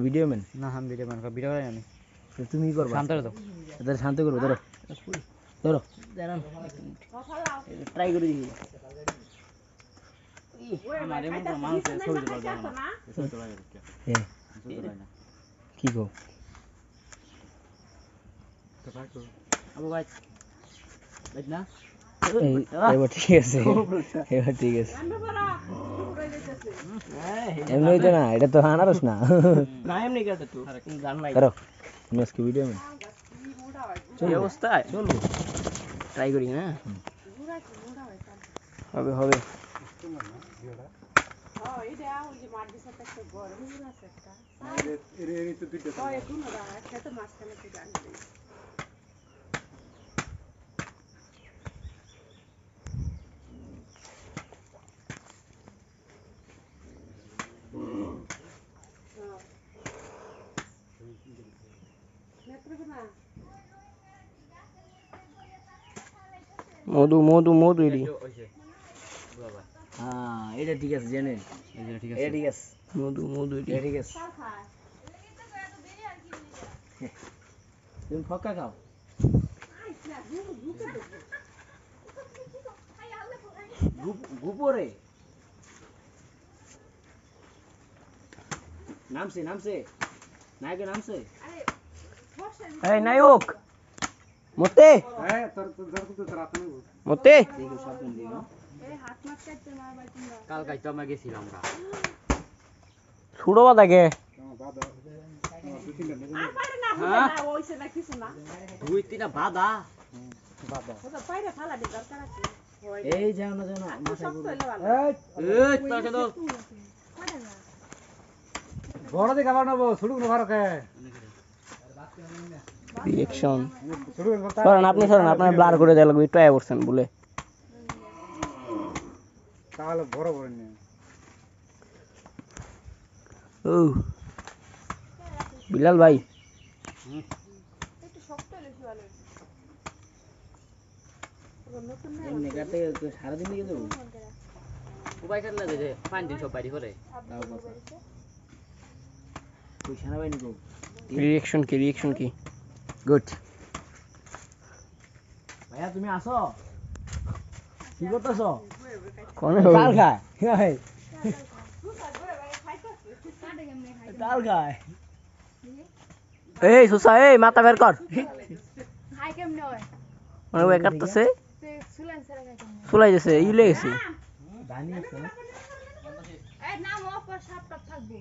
video man না আমি video বানাবো ভিডিও বানাই আমি তুমি করবা শান্ত দাও এদের শান্ত করো ধরো ধরো দাঁড়ান ট্রাই করে দেখি আমার এমন কোন মানুষ ছবি তোলা যায় না ছবি তোলা যায় না কি গো তো ভাই তো আবু ভাই ভাই না এবার ঠিক আছে এবার ঠিক আছে এমনি তো না এটা তো আনারস না না এমনি গেছে তো জান নাই করো তুমি আজকে ভিডিও ম্যান এই অবস্থায় চলবো ট্রাই করি না হবে হবে মধু মধু মধু এডি হ্যাঁ এটা ঠিক আছে জেনে এটা ঠিক এটা ঠিক আছে মধু মধু এডি এটা ঠিক আছে তুমি ফক্কা খাও গুপরে নামছে নামছে নায়কের নামছে এই নায়ক মতে হ্যাঁ তোর তো রাত নেই মতে দেখো স্বপ্ন দিও কাল কাইতে আমরা গেছিলাম আমরা ছুড়ো বাদাকে দুই তিনটা বাদা এই যাও না যাও না মাথায় পড়বে এই তাকে তো বড় দিকে আবার নেবো ছুটুক না ভারকে রিঅ্যাকশন ছুটুক সরেন আপনি সরেন আপনার ব্লার করে দেওয়া লাগবে একটু আয়া করছেন বলে তাহলে বড় বড় নিয়ে ও বিলাল ভাই এমনি কাটতে সারাদিন দিকে যাবো উপায় খেলনা দে 5 দিন সব বাড়ি করে তাও কথা তুই সেনাবাহিনী গো রিঅ্যাকশন কি গুড ভাইয়া তুমি আসো কি করতেছ কোন কাল খায় হাই কাল খায় এই সুসা এই মাথা বের কর খাই কেমনে হয় মানে ওই কাটতেছে তে সুলান সারা খাই কেমনে চুলাই গেছে ইলে গেছে দানি আছে না এই নাম অফ সাপ টাপ থাকবে